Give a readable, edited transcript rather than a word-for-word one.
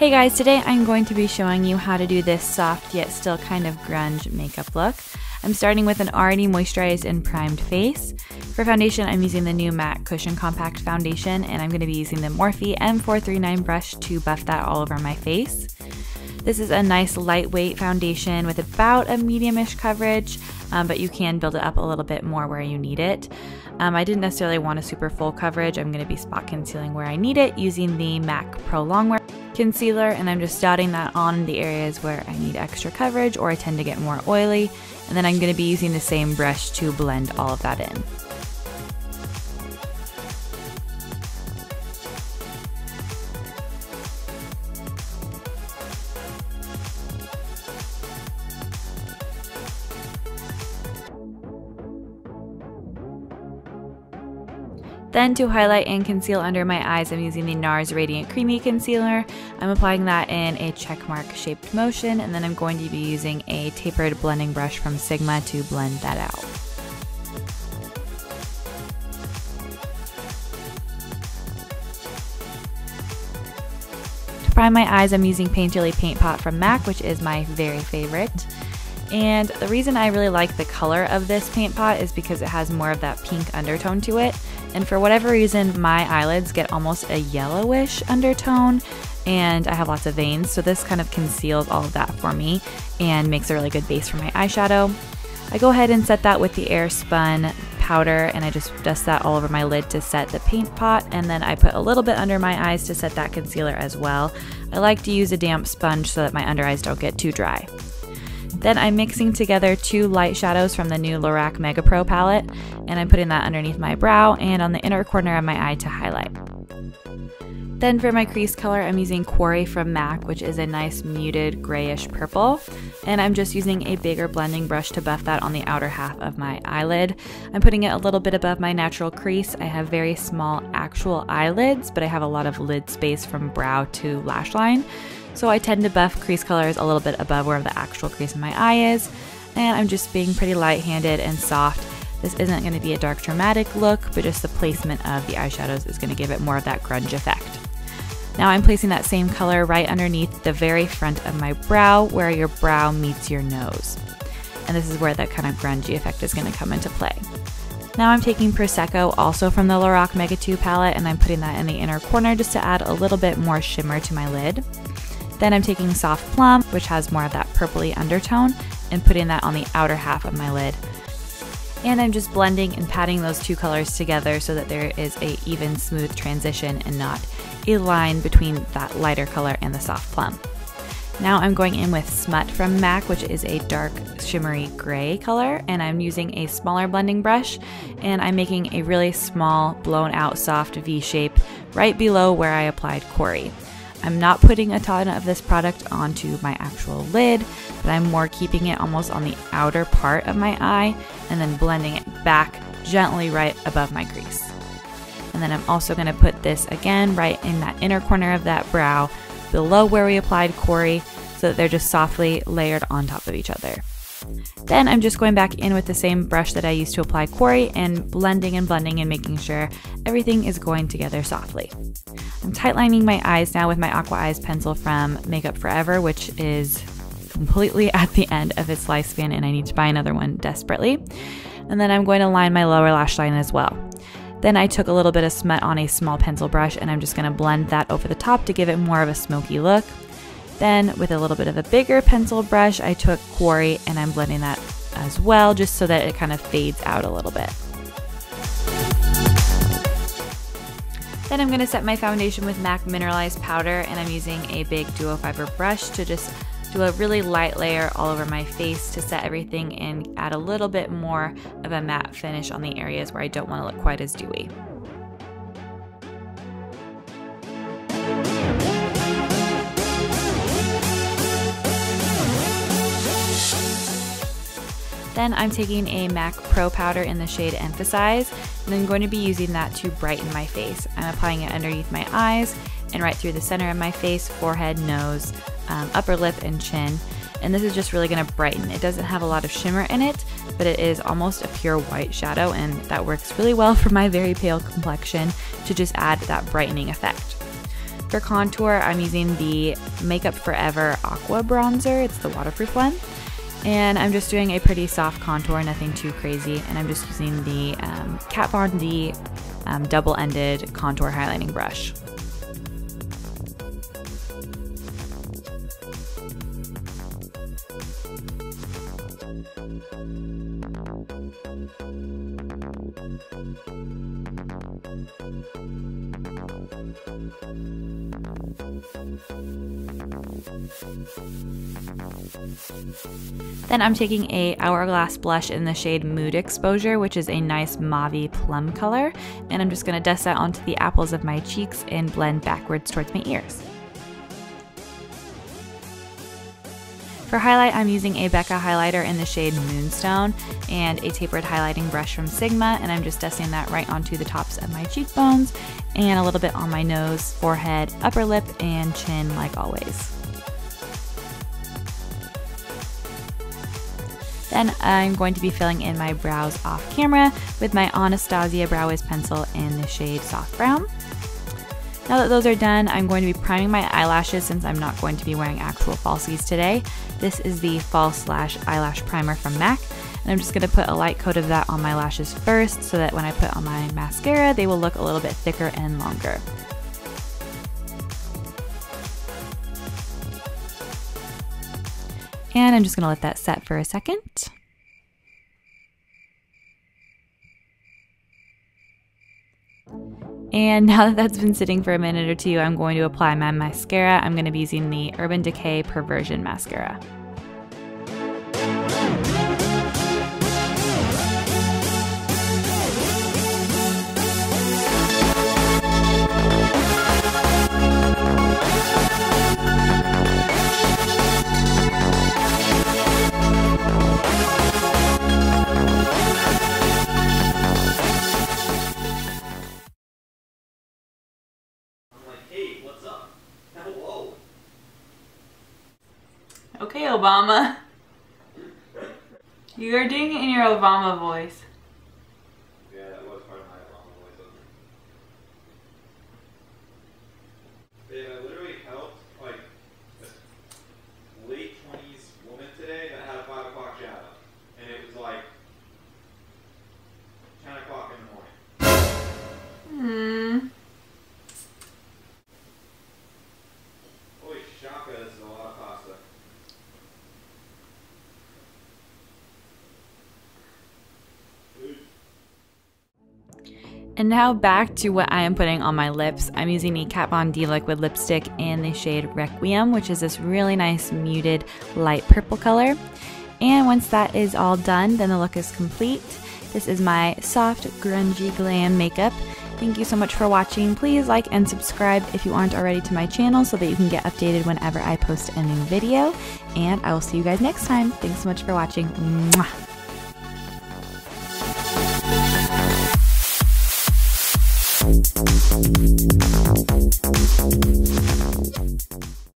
Hey guys, today I'm going to be showing you how to do this soft yet still kind of grunge makeup look. I'm starting with an already moisturized and primed face. For foundation, I'm using the new MAC Cushion Compact Foundation, and I'm going to be using the Morphe M439 brush to buff that all over my face. This is a nice lightweight foundation with about a medium-ish coverage, but you can build it up a little bit more where you need it. I didn't necessarily want a super full coverage. I'm going to be spot concealing where I need it using the MAC Pro Longwear concealer, and I'm just dotting that on the areas where I need extra coverage or I tend to get more oily, and then I'm going to be using the same brush to blend all of that in. Then to highlight and conceal under my eyes, I'm using the NARS Radiant Creamy Concealer. I'm applying that in a checkmark shaped motion, and then I'm going to be using a tapered blending brush from Sigma to blend that out. To prime my eyes, I'm using Painterly Paint Pot from MAC, which is my very favorite. And the reason I really like the color of this paint pot is because it has more of that pink undertone to it. And for whatever reason, my eyelids get almost a yellowish undertone, and I have lots of veins, so this kind of conceals all of that for me and makes a really good base for my eyeshadow. I go ahead and set that with the air spun powder, and I just dust that all over my lid to set the paint pot, and then I put a little bit under my eyes to set that concealer as well. I like to use a damp sponge so that my under eyes don't get too dry. Then I'm mixing together two light shadows from the new Lorac Mega Pro palette, and I'm putting that underneath my brow and on the inner corner of my eye to highlight. Then for my crease color, I'm using Quarry from MAC, which is a nice muted grayish purple, and I'm just using a bigger blending brush to buff that on the outer half of my eyelid. I'm putting it a little bit above my natural crease. I have very small actual eyelids, but I have a lot of lid space from brow to lash line. So I tend to buff crease colors a little bit above where the actual crease in my eye is, and I'm just being pretty light-handed and soft. This isn't going to be a dark dramatic look, but just the placement of the eyeshadows is going to give it more of that grunge effect. Now I'm placing that same color right underneath the very front of my brow where your brow meets your nose. And this is where that kind of grungy effect is going to come into play. Now I'm taking Prosecco, also from the Lorac Mega 2 palette, and I'm putting that in the inner corner just to add a little bit more shimmer to my lid. Then I'm taking Soft Plum, which has more of that purpley undertone, and putting that on the outer half of my lid. And I'm just blending and patting those two colors together so that there is a even smooth transition and not a line between that lighter color and the Soft Plum. Now I'm going in with Smut from MAC, which is a dark shimmery gray color, and I'm using a smaller blending brush, and I'm making a really small blown out soft V shape right below where I applied Quarry. I'm not putting a ton of this product onto my actual lid, but I'm more keeping it almost on the outer part of my eye and then blending it back gently right above my crease. And then I'm also going to put this again right in that inner corner of that brow below where we applied Quarry so that they're just softly layered on top of each other. Then I'm just going back in with the same brush that I used to apply Quarry and blending and making sure everything is going together softly. I'm tightlining my eyes now with my Aqua Eyes pencil from Makeup Forever, which is completely at the end of its lifespan and I need to buy another one desperately. And then I'm going to line my lower lash line as well. Then I took a little bit of smut on a small pencil brush and I'm just going to blend that over the top to give it more of a smoky look. Then with a little bit of a bigger pencil brush, I took Quarry and I'm blending that as well, just so that it kind of fades out a little bit. Then I'm going to set my foundation with MAC Mineralized Powder, and I'm using a big duo fiber brush to just do a really light layer all over my face to set everything and add a little bit more of a matte finish on the areas where I don't want to look quite as dewy. Then I'm taking a MAC Pro powder in the shade Emphasize, and I'm going to be using that to brighten my face. I'm applying it underneath my eyes and right through the center of my face, forehead, nose, upper lip, and chin. And this is just really going to brighten. It doesn't have a lot of shimmer in it, but it is almost a pure white shadow, and that works really well for my very pale complexion to just add that brightening effect. For contour, I'm using the Makeup Forever Aqua Bronzer. It's the waterproof one. And I'm just doing a pretty soft contour, nothing too crazy. And I'm just using the Kat Von D double-ended contour highlighting brush. Then I'm taking a Hourglass blush in the shade Mood Exposure, which is a nice mauve plum color, and I'm just going to dust that onto the apples of my cheeks and blend backwards towards my ears. For highlight, I'm using a Becca highlighter in the shade Moonstone and a tapered highlighting brush from Sigma, and I'm just dusting that right onto the tops of my cheekbones and a little bit on my nose, forehead, upper lip, and chin like always. Then I'm going to be filling in my brows off camera with my Anastasia Brow Wiz pencil in the shade Soft Brown. Now that those are done, I'm going to be priming my eyelashes since I'm not going to be wearing actual falsies today. This is the False Lash Eyelash Primer from MAC, and I'm just going to put a light coat of that on my lashes first so that when I put on my mascara, they will look a little bit thicker and longer. And I'm just going to let that set for a second. And now that that's been sitting for a minute or two, I'm going to apply my mascara. I'm going to be using the Urban Decay Perversion Mascara. Okay, Obama. You are doing it in your Obama voice. Yeah, that was part of my Obama voice, wasn't it? Yeah, I literally helped like a late 20s woman today that had a 5 o'clock shadow. And it was like 10 o'clock in the morning. Holy shaka, this is a lot of pasta. And now back to what I am putting on my lips. I'm using the Kat Von D liquid lipstick in the shade Requiem, which is this really nice muted light purple color. And once that is all done, then the look is complete. This is my soft, grungy glam makeup. Thank you so much for watching. Please like and subscribe if you aren't already to my channel so that you can get updated whenever I post a new video. And I will see you guys next time. Thanks so much for watching. Mwah.